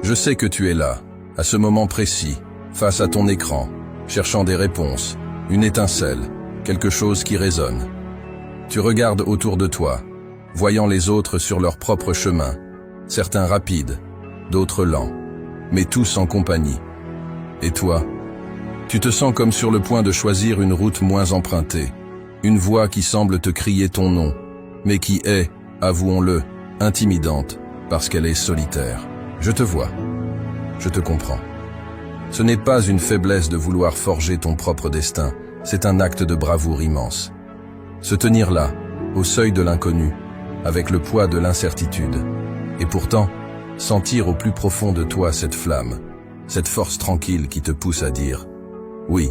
Je sais que tu es là, à ce moment précis, face à ton écran, cherchant des réponses, une étincelle, quelque chose qui résonne. Tu regardes autour de toi, voyant les autres sur leur propre chemin, certains rapides, d'autres lents, mais tous en compagnie. Et toi, tu te sens comme sur le point de choisir une route moins empruntée, une voie qui semble te crier ton nom, mais qui est, avouons-le, intimidante, parce qu'elle est solitaire. Je te vois, je te comprends. Ce n'est pas une faiblesse de vouloir forger ton propre destin, c'est un acte de bravoure immense. Se tenir là, au seuil de l'inconnu, avec le poids de l'incertitude, et pourtant, sentir au plus profond de toi cette flamme, cette force tranquille qui te pousse à dire « Oui,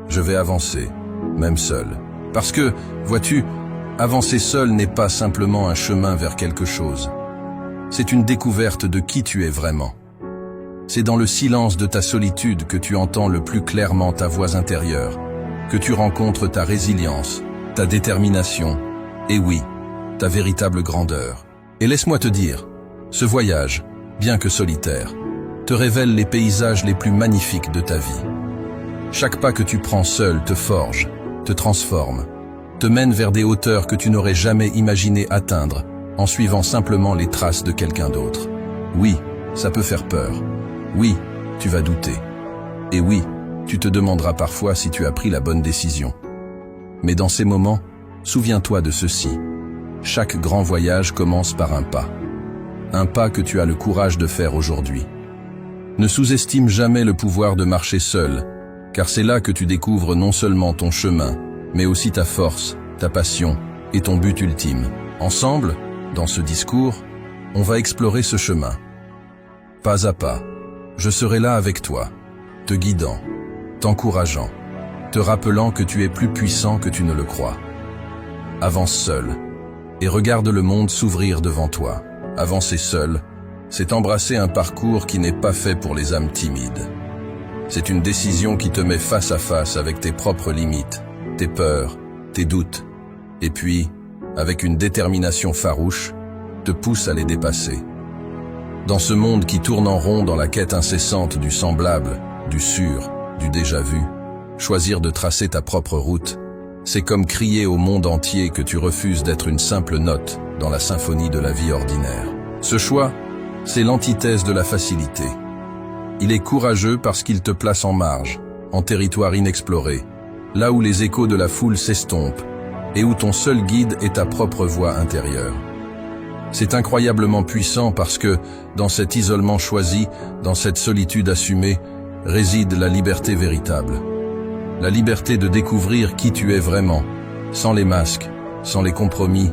je vais avancer, même seul. » Parce que, vois-tu, avancer seul n'est pas simplement un chemin vers quelque chose. C'est une découverte de qui tu es vraiment. C'est dans le silence de ta solitude que tu entends le plus clairement ta voix intérieure, que tu rencontres ta résilience, ta détermination, et oui, ta véritable grandeur. Et laisse-moi te dire, ce voyage, bien que solitaire, te révèle les paysages les plus magnifiques de ta vie. Chaque pas que tu prends seul te forge, te transforme, te mène vers des hauteurs que tu n'aurais jamais imaginé atteindre en suivant simplement les traces de quelqu'un d'autre. Oui, ça peut faire peur. Oui, tu vas douter. Et oui, tu te demanderas parfois si tu as pris la bonne décision. Mais dans ces moments, souviens-toi de ceci. Chaque grand voyage commence par un pas. Un pas que tu as le courage de faire aujourd'hui. Ne sous-estime jamais le pouvoir de marcher seul, car c'est là que tu découvres non seulement ton chemin, mais aussi ta force, ta passion et ton but ultime. Ensemble, dans ce discours, on va explorer ce chemin. Pas à pas, je serai là avec toi, te guidant, t'encourageant, te rappelant que tu es plus puissant que tu ne le crois. Avance seul, et regarde le monde s'ouvrir devant toi. Avancer seul, c'est embrasser un parcours qui n'est pas fait pour les âmes timides. C'est une décision qui te met face à face avec tes propres limites, tes peurs, tes doutes, et puis, avec une détermination farouche, te pousse à les dépasser. Dans ce monde qui tourne en rond dans la quête incessante du semblable, du sûr, du déjà-vu, choisir de tracer ta propre route, c'est comme crier au monde entier que tu refuses d'être une simple note dans la symphonie de la vie ordinaire. Ce choix, c'est l'antithèse de la facilité. Il est courageux parce qu'il te place en marge, en territoire inexploré, là où les échos de la foule s'estompent et où ton seul guide est ta propre voix intérieure. C'est incroyablement puissant parce que, dans cet isolement choisi, dans cette solitude assumée, réside la liberté véritable. La liberté de découvrir qui tu es vraiment, sans les masques, sans les compromis,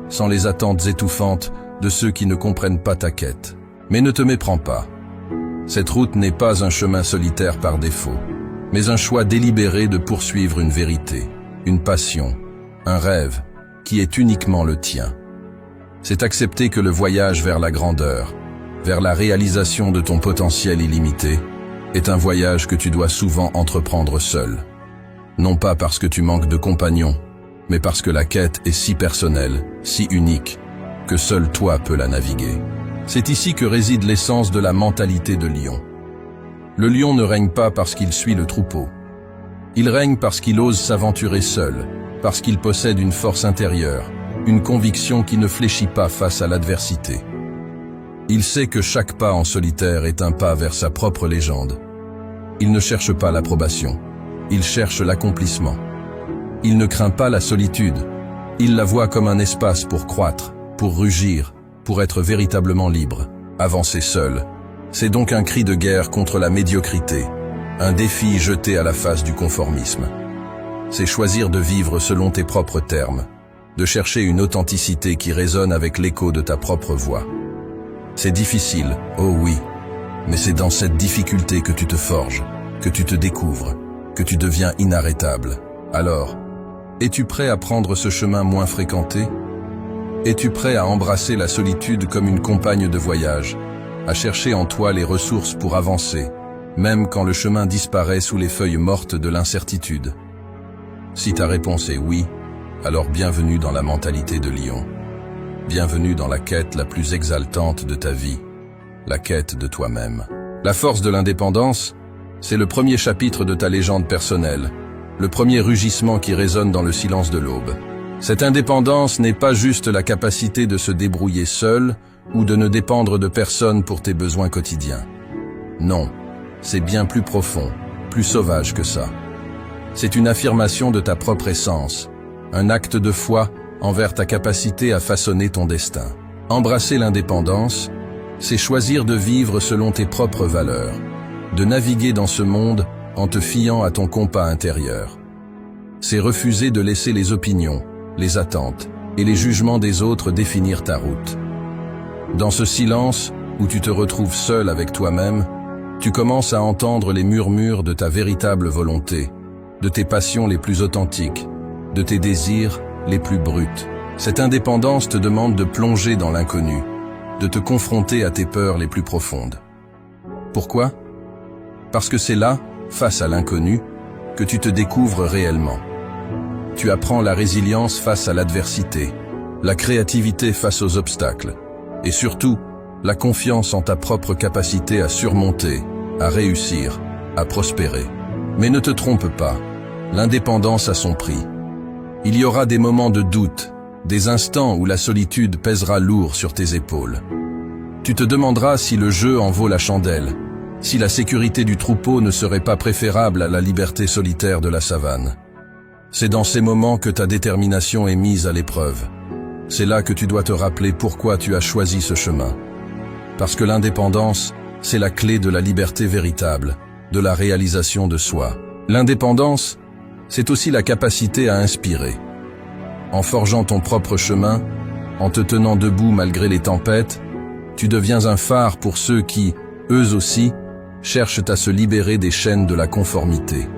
sans les attentes étouffantes de ceux qui ne comprennent pas ta quête. Mais ne te méprends pas. Cette route n'est pas un chemin solitaire par défaut, mais un choix délibéré de poursuivre une vérité, une passion, un rêve qui est uniquement le tien. C'est accepter que le voyage vers la grandeur, vers la réalisation de ton potentiel illimité, est un voyage que tu dois souvent entreprendre seul. Non pas parce que tu manques de compagnons, mais parce que la quête est si personnelle, si unique, que seul toi peux la naviguer. C'est ici que réside l'essence de la mentalité de lion. Le lion ne règne pas parce qu'il suit le troupeau. Il règne parce qu'il ose s'aventurer seul, parce qu'il possède une force intérieure, une conviction qui ne fléchit pas face à l'adversité. Il sait que chaque pas en solitaire est un pas vers sa propre légende. Il ne cherche pas l'approbation, il cherche l'accomplissement. Il ne craint pas la solitude, il la voit comme un espace pour croître, pour rugir, pour être véritablement libre. Avancer seul, c'est donc un cri de guerre contre la médiocrité, un défi jeté à la face du conformisme. C'est choisir de vivre selon tes propres termes, de chercher une authenticité qui résonne avec l'écho de ta propre voix. C'est difficile, oh oui, mais c'est dans cette difficulté que tu te forges, que tu te découvres, que tu deviens inarrêtable. Alors, es-tu prêt à prendre ce chemin moins fréquenté? Es-tu prêt à embrasser la solitude comme une compagne de voyage, à chercher en toi les ressources pour avancer, même quand le chemin disparaît sous les feuilles mortes de l'incertitude? Si ta réponse est oui, alors bienvenue dans la mentalité de lion. Bienvenue dans la quête la plus exaltante de ta vie. la quête de toi-même. La force de l'indépendance, c'est le premier chapitre de ta légende personnelle, le premier rugissement qui résonne dans le silence de l'aube. Cette indépendance n'est pas juste la capacité de se débrouiller seul ou de ne dépendre de personne pour tes besoins quotidiens. Non, c'est bien plus profond, plus sauvage que ça. C'est une affirmation de ta propre essence, un acte de foi envers ta capacité à façonner ton destin. Embrasser l'indépendance, c'est choisir de vivre selon tes propres valeurs, de naviguer dans ce monde en te fiant à ton compas intérieur. C'est refuser de laisser les opinions, les attentes et les jugements des autres définir ta route. Dans ce silence où tu te retrouves seul avec toi-même, tu commences à entendre les murmures de ta véritable volonté, de tes passions les plus authentiques, de tes désirs les plus bruts. Cette indépendance te demande de plonger dans l'inconnu, de te confronter à tes peurs les plus profondes. Pourquoi? Parce que c'est là, face à l'inconnu, que tu te découvres réellement. Tu apprends la résilience face à l'adversité, la créativité face aux obstacles, et surtout, la confiance en ta propre capacité à surmonter, à réussir, à prospérer. Mais ne te trompe pas, l'indépendance a son prix. Il y aura des moments de doute, des instants où la solitude pèsera lourd sur tes épaules. Tu te demanderas si le jeu en vaut la chandelle, si la sécurité du troupeau ne serait pas préférable à la liberté solitaire de la savane. C'est dans ces moments que ta détermination est mise à l'épreuve. C'est là que tu dois te rappeler pourquoi tu as choisi ce chemin. Parce que l'indépendance, c'est la clé de la liberté véritable, de la réalisation de soi. L'indépendance, c'est aussi la capacité à inspirer. En forgeant ton propre chemin, en te tenant debout malgré les tempêtes, tu deviens un phare pour ceux qui, eux aussi, cherchent à se libérer des chaînes de la conformité.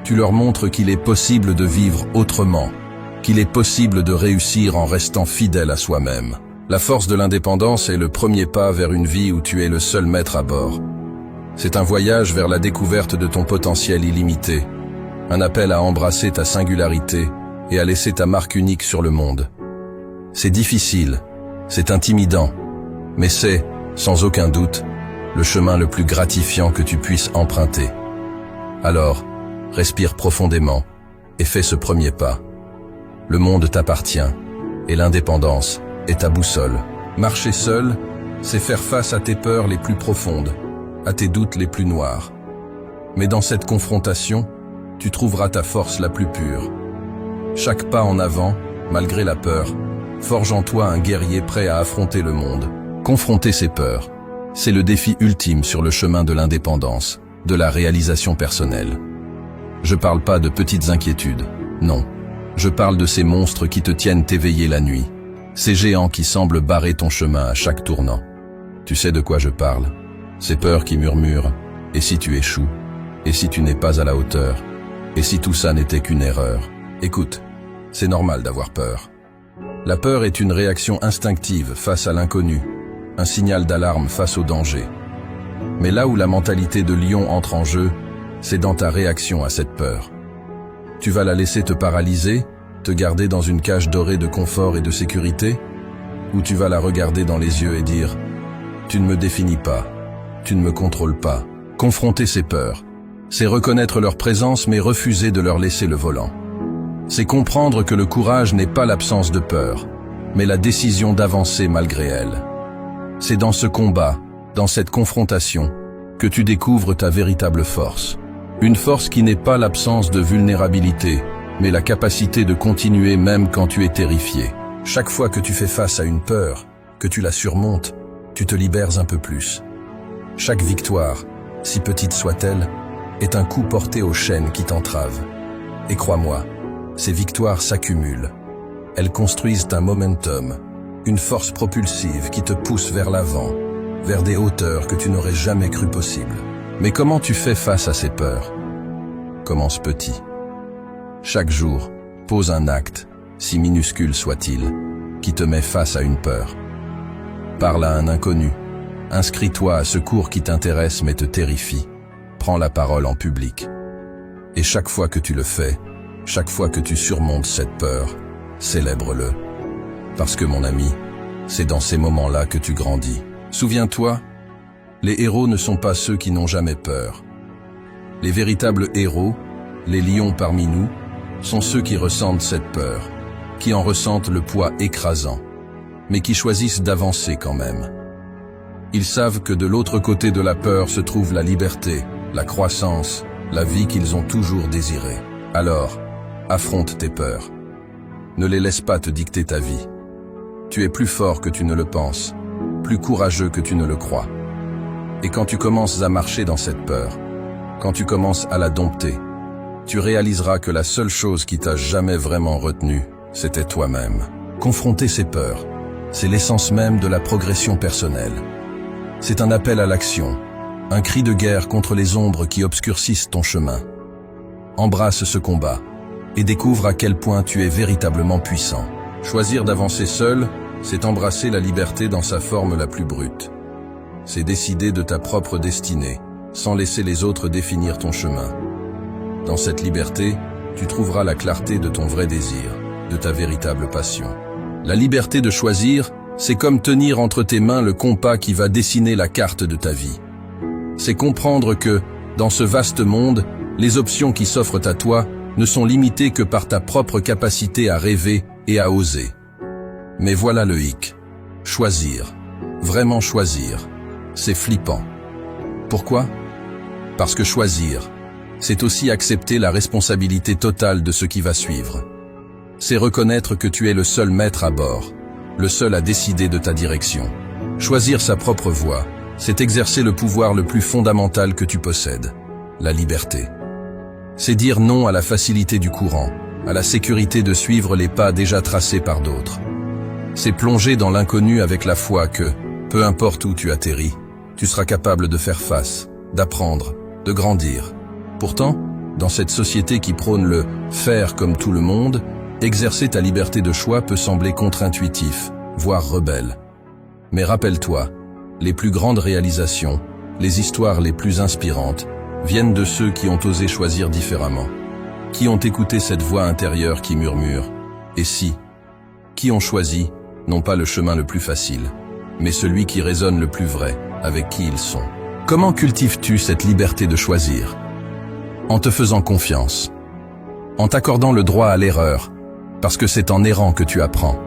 Tu leur montres qu'il est possible de vivre autrement, qu'il est possible de réussir en restant fidèle à soi-même. La force de l'indépendance est le premier pas vers une vie où tu es le seul maître à bord. C'est un voyage vers la découverte de ton potentiel illimité, un appel à embrasser ta singularité et à laisser ta marque unique sur le monde. C'est difficile, c'est intimidant, mais c'est, sans aucun doute, le chemin le plus gratifiant que tu puisses emprunter. Alors, respire profondément et fais ce premier pas. Le monde t'appartient et l'indépendance est ta boussole. Marcher seul, c'est faire face à tes peurs les plus profondes, à tes doutes les plus noirs. Mais dans cette confrontation, tu trouveras ta force la plus pure. Chaque pas en avant, malgré la peur, forge en toi un guerrier prêt à affronter le monde. Confronter ses peurs, c'est le défi ultime sur le chemin de l'indépendance, de la réalisation personnelle. Je parle pas de petites inquiétudes, non. Je parle de ces monstres qui te tiennent éveillé la nuit, ces géants qui semblent barrer ton chemin à chaque tournant. Tu sais de quoi je parle? Ces peurs qui murmurent, et si tu échoues? Et si tu n'es pas à la hauteur? Et si tout ça n'était qu'une erreur? Écoute, c'est normal d'avoir peur. La peur est une réaction instinctive face à l'inconnu, un signal d'alarme face au danger. Mais là où la mentalité de lion entre en jeu, c'est dans ta réaction à cette peur. Tu vas la laisser te paralyser, te garder dans une cage dorée de confort et de sécurité, ou tu vas la regarder dans les yeux et dire « Tu ne me définis pas, tu ne me contrôles pas ». Confronter ces peurs, c'est reconnaître leur présence mais refuser de leur laisser le volant. C'est comprendre que le courage n'est pas l'absence de peur, mais la décision d'avancer malgré elle. C'est dans ce combat, dans cette confrontation, que tu découvres ta véritable force. Une force qui n'est pas l'absence de vulnérabilité, mais la capacité de continuer même quand tu es terrifié. Chaque fois que tu fais face à une peur, que tu la surmontes, tu te libères un peu plus. Chaque victoire, si petite soit-elle, est un coup porté aux chaînes qui t'entravent. Et crois-moi, ces victoires s'accumulent. Elles construisent un momentum, une force propulsive qui te pousse vers l'avant, vers des hauteurs que tu n'aurais jamais cru possibles. Mais comment tu fais face à ces peurs? Commence petit. Chaque jour, pose un acte, si minuscule soit-il, qui te met face à une peur. Parle à un inconnu. Inscris-toi à ce cours qui t'intéresse mais te terrifie. Prends la parole en public. Et chaque fois que tu le fais, chaque fois que tu surmontes cette peur, célèbre-le. Parce que mon ami, c'est dans ces moments-là que tu grandis. Souviens-toi, Les héros ne sont pas ceux qui n'ont jamais peur. Les véritables héros, les lions parmi nous, sont ceux qui ressentent cette peur, qui en ressentent le poids écrasant, mais qui choisissent d'avancer quand même. Ils savent que de l'autre côté de la peur se trouve la liberté, la croissance, la vie qu'ils ont toujours désirée. Alors, affronte tes peurs. Ne les laisse pas te dicter ta vie. Tu es plus fort que tu ne le penses, plus courageux que tu ne le crois. Et quand tu commences à marcher dans cette peur, quand tu commences à la dompter, tu réaliseras que la seule chose qui t'a jamais vraiment retenu, c'était toi-même. Confronter ces peurs, c'est l'essence même de la progression personnelle. C'est un appel à l'action, un cri de guerre contre les ombres qui obscurcissent ton chemin. Embrasse ce combat et découvre à quel point tu es véritablement puissant. Choisir d'avancer seul, c'est embrasser la liberté dans sa forme la plus brute. C'est décider de ta propre destinée, sans laisser les autres définir ton chemin. Dans cette liberté, tu trouveras la clarté de ton vrai désir, de ta véritable passion. La liberté de choisir, c'est comme tenir entre tes mains le compas qui va dessiner la carte de ta vie. C'est comprendre que, dans ce vaste monde, les options qui s'offrent à toi ne sont limitées que par ta propre capacité à rêver et à oser. Mais voilà le hic. Choisir. Vraiment choisir. C'est flippant. Pourquoi? Parce que choisir, c'est aussi accepter la responsabilité totale de ce qui va suivre. C'est reconnaître que tu es le seul maître à bord, le seul à décider de ta direction. Choisir sa propre voie, c'est exercer le pouvoir le plus fondamental que tu possèdes, la liberté. C'est dire non à la facilité du courant, à la sécurité de suivre les pas déjà tracés par d'autres. C'est plonger dans l'inconnu avec la foi que, peu importe où tu atterris, tu seras capable de faire face, d'apprendre, de grandir. Pourtant, dans cette société qui prône le « faire comme tout le monde », exercer ta liberté de choix peut sembler contre-intuitif, voire rebelle. Mais rappelle-toi, les plus grandes réalisations, les histoires les plus inspirantes, viennent de ceux qui ont osé choisir différemment, qui ont écouté cette voix intérieure qui murmure « Et si ?» Qui ont choisi, non pas le chemin le plus facile, mais celui qui résonne le plus vrai, avec qui ils sont. Comment cultives-tu cette liberté de choisir? En te faisant confiance, en t'accordant le droit à l'erreur, parce que c'est en errant que tu apprends,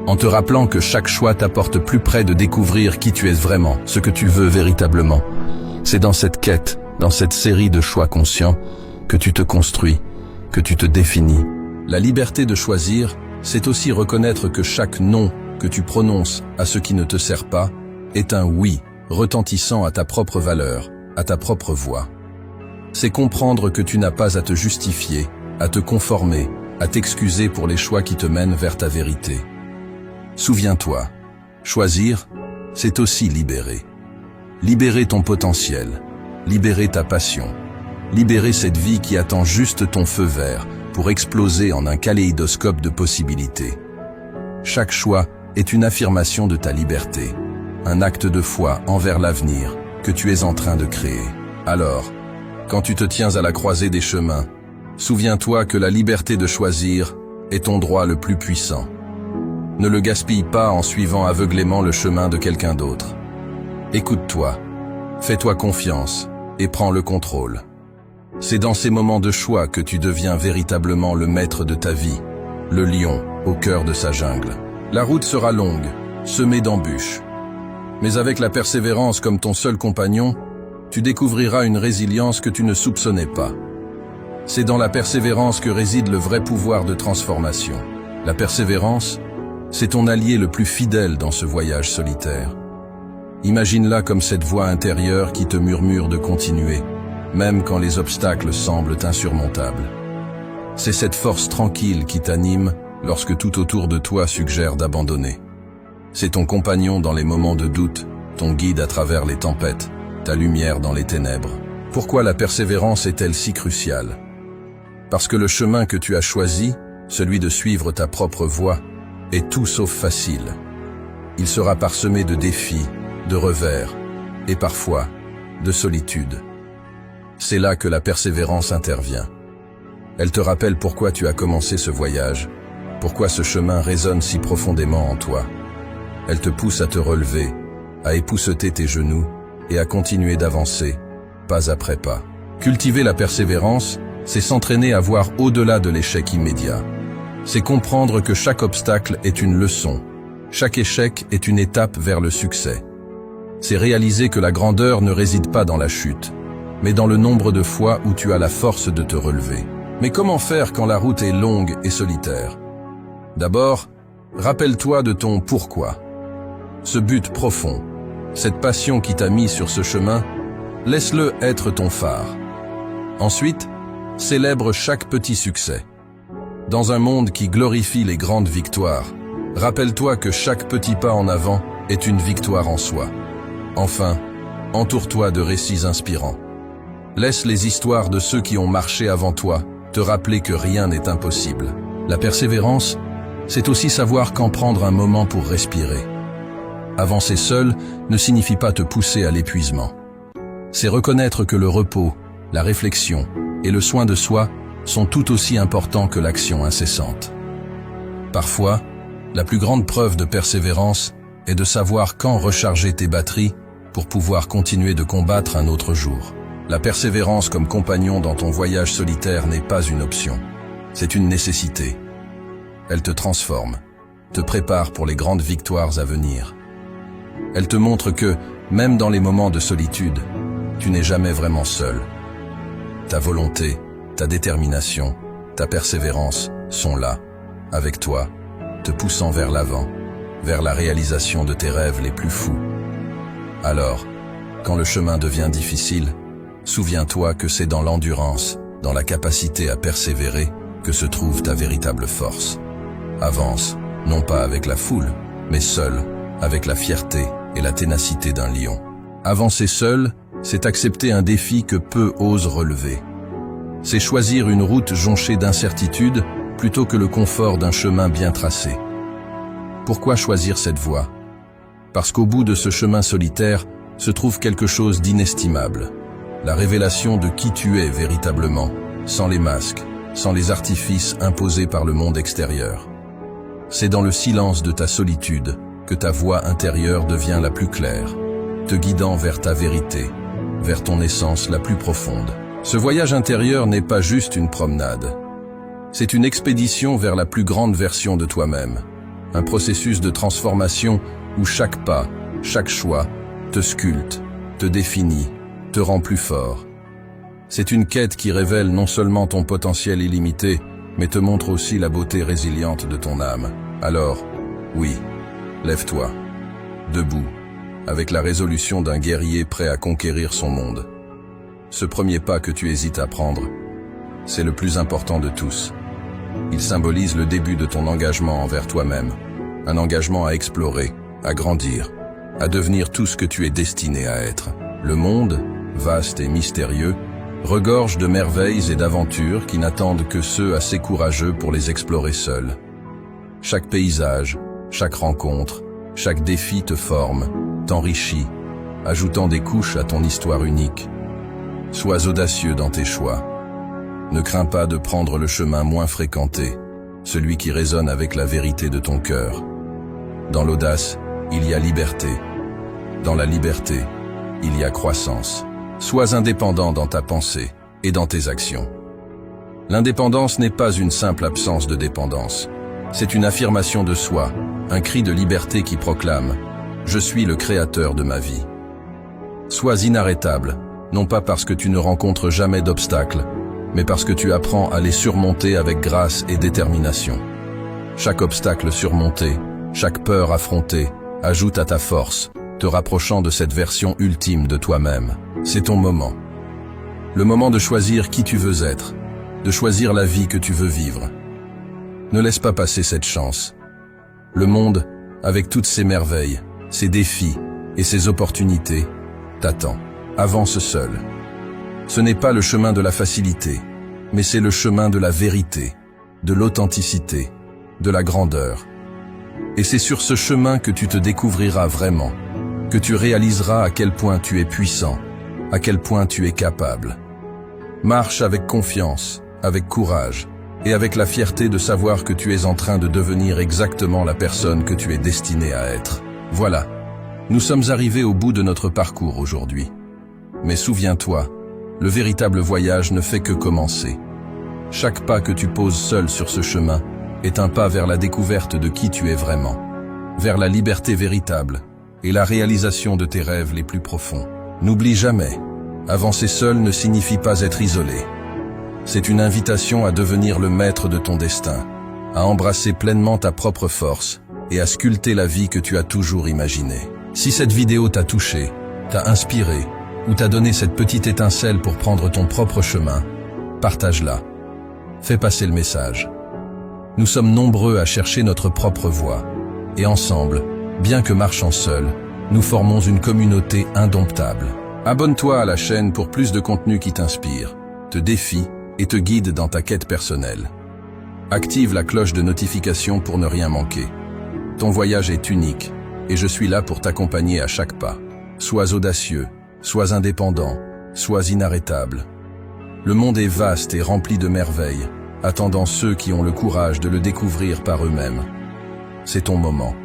en te rappelant que chaque choix t'apporte plus près de découvrir qui tu es vraiment, ce que tu veux véritablement. C'est dans cette quête, dans cette série de choix conscients, que tu te construis, que tu te définis. La liberté de choisir, c'est aussi reconnaître que chaque non que tu prononces à ce qui ne te sert pas est un oui retentissant à ta propre valeur, à ta propre voix. C'est comprendre que tu n'as pas à te justifier, à te conformer, à t'excuser pour les choix qui te mènent vers ta vérité. Souviens-toi, choisir, c'est aussi libérer. Libérer ton potentiel, libérer ta passion, libérer cette vie qui attend juste ton feu vert pour exploser en un kaléidoscope de possibilités. Chaque choix est une affirmation de ta liberté, un acte de foi envers l'avenir que tu es en train de créer. Alors, quand tu te tiens à la croisée des chemins, souviens-toi que la liberté de choisir est ton droit le plus puissant. Ne le gaspille pas en suivant aveuglément le chemin de quelqu'un d'autre. Écoute-toi, fais-toi confiance et prends le contrôle. C'est dans ces moments de choix que tu deviens véritablement le maître de ta vie, le lion au cœur de sa jungle. La route sera longue, semée d'embûches. Mais avec la persévérance comme ton seul compagnon, tu découvriras une résilience que tu ne soupçonnais pas. C'est dans la persévérance que réside le vrai pouvoir de transformation. La persévérance, c'est ton allié le plus fidèle dans ce voyage solitaire. Imagine-la comme cette voix intérieure qui te murmure de continuer, même quand les obstacles semblent insurmontables. C'est cette force tranquille qui t'anime lorsque tout autour de toi suggère d'abandonner. C'est ton compagnon dans les moments de doute, ton guide à travers les tempêtes, ta lumière dans les ténèbres. Pourquoi la persévérance est-elle si cruciale? Parce que le chemin que tu as choisi, celui de suivre ta propre voie, est tout sauf facile. Il sera parsemé de défis, de revers, et parfois, de solitude. C'est là que la persévérance intervient. Elle te rappelle pourquoi tu as commencé ce voyage, pourquoi ce chemin résonne si profondément en toi. Elle te pousse à te relever, à épousseter tes genoux et à continuer d'avancer, pas après pas. Cultiver la persévérance, c'est s'entraîner à voir au-delà de l'échec immédiat. C'est comprendre que chaque obstacle est une leçon, chaque échec est une étape vers le succès. C'est réaliser que la grandeur ne réside pas dans la chute, mais dans le nombre de fois où tu as la force de te relever. Mais comment faire quand la route est longue et solitaire? D'abord, rappelle-toi de ton pourquoi. Ce but profond, cette passion qui t'a mis sur ce chemin, laisse-le être ton phare. Ensuite, célèbre chaque petit succès. Dans un monde qui glorifie les grandes victoires, rappelle-toi que chaque petit pas en avant est une victoire en soi. Enfin, entoure-toi de récits inspirants. Laisse les histoires de ceux qui ont marché avant toi te rappeler que rien n'est impossible. La persévérance, c'est aussi savoir quand prendre un moment pour respirer. Avancer seul ne signifie pas te pousser à l'épuisement. C'est reconnaître que le repos, la réflexion et le soin de soi sont tout aussi importants que l'action incessante. Parfois, la plus grande preuve de persévérance est de savoir quand recharger tes batteries pour pouvoir continuer de combattre un autre jour. La persévérance comme compagnon dans ton voyage solitaire n'est pas une option. C'est une nécessité. Elle te transforme, te prépare pour les grandes victoires à venir. Elle te montre que, même dans les moments de solitude, tu n'es jamais vraiment seul. Ta volonté, ta détermination, ta persévérance sont là, avec toi, te poussant vers l'avant, vers la réalisation de tes rêves les plus fous. Alors, quand le chemin devient difficile, souviens-toi que c'est dans l'endurance, dans la capacité à persévérer, que se trouve ta véritable force. Avance, non pas avec la foule, mais seul, avec la fierté et la ténacité d'un lion. Avancer seul, c'est accepter un défi que peu osent relever. C'est choisir une route jonchée d'incertitudes plutôt que le confort d'un chemin bien tracé. Pourquoi choisir cette voie? Parce qu'au bout de ce chemin solitaire se trouve quelque chose d'inestimable. La révélation de qui tu es véritablement, sans les masques, sans les artifices imposés par le monde extérieur. C'est dans le silence de ta solitude que ta voix intérieure devient la plus claire, te guidant vers ta vérité, vers ton essence la plus profonde. Ce voyage intérieur n'est pas juste une promenade. C'est une expédition vers la plus grande version de toi-même, un processus de transformation où chaque pas, chaque choix, te sculpte, te définit, te rend plus fort. C'est une quête qui révèle non seulement ton potentiel illimité, mais te montre aussi la beauté résiliente de ton âme. Alors, oui, lève-toi, debout, avec la résolution d'un guerrier prêt à conquérir son monde. Ce premier pas que tu hésites à prendre, c'est le plus important de tous. Il symbolise le début de ton engagement envers toi-même, un engagement à explorer, à grandir, à devenir tout ce que tu es destiné à être. Le monde, vaste et mystérieux, regorge de merveilles et d'aventures qui n'attendent que ceux assez courageux pour les explorer seuls. Chaque paysage, chaque rencontre, chaque défi te forme, t'enrichit, ajoutant des couches à ton histoire unique. Sois audacieux dans tes choix. Ne crains pas de prendre le chemin moins fréquenté, celui qui résonne avec la vérité de ton cœur. Dans l'audace, il y a liberté. Dans la liberté, il y a croissance. Sois indépendant dans ta pensée et dans tes actions. L'indépendance n'est pas une simple absence de dépendance. C'est une affirmation de soi, un cri de liberté qui proclame « Je suis le créateur de ma vie ». Sois inarrêtable, non pas parce que tu ne rencontres jamais d'obstacles, mais parce que tu apprends à les surmonter avec grâce et détermination. Chaque obstacle surmonté, chaque peur affrontée, ajoute à ta force, te rapprochant de cette version ultime de toi-même. C'est ton moment. Le moment de choisir qui tu veux être, de choisir la vie que tu veux vivre. Ne laisse pas passer cette chance. Le monde, avec toutes ses merveilles, ses défis et ses opportunités, t'attend. Avance seul. Ce n'est pas le chemin de la facilité, mais c'est le chemin de la vérité, de l'authenticité, de la grandeur. Et c'est sur ce chemin que tu te découvriras vraiment, que tu réaliseras à quel point tu es puissant, à quel point tu es capable. Marche avec confiance, avec courage, et avec la fierté de savoir que tu es en train de devenir exactement la personne que tu es destiné à être. Voilà, Nous sommes arrivés au bout de notre parcours aujourd'hui. Mais souviens-toi, le véritable voyage ne fait que commencer. Chaque pas que tu poses seul sur ce chemin est un pas vers la découverte de qui tu es vraiment, vers la liberté véritable et la réalisation de tes rêves les plus profonds. N'oublie jamais, avancer seul ne signifie pas être isolé. C'est une invitation à devenir le maître de ton destin, à embrasser pleinement ta propre force et à sculpter la vie que tu as toujours imaginée. Si cette vidéo t'a touché, t'a inspiré ou t'a donné cette petite étincelle pour prendre ton propre chemin, partage-la. Fais passer le message. Nous sommes nombreux à chercher notre propre voie. Et ensemble, bien que marchant seuls, nous formons une communauté indomptable. Abonne-toi à la chaîne pour plus de contenu qui t'inspire, te défie et te guide dans ta quête personnelle. Active la cloche de notification pour ne rien manquer. Ton voyage est unique et je suis là pour t'accompagner à chaque pas. Sois audacieux, sois indépendant, sois inarrêtable. Le monde est vaste et rempli de merveilles, attendant ceux qui ont le courage de le découvrir par eux-mêmes. C'est ton moment.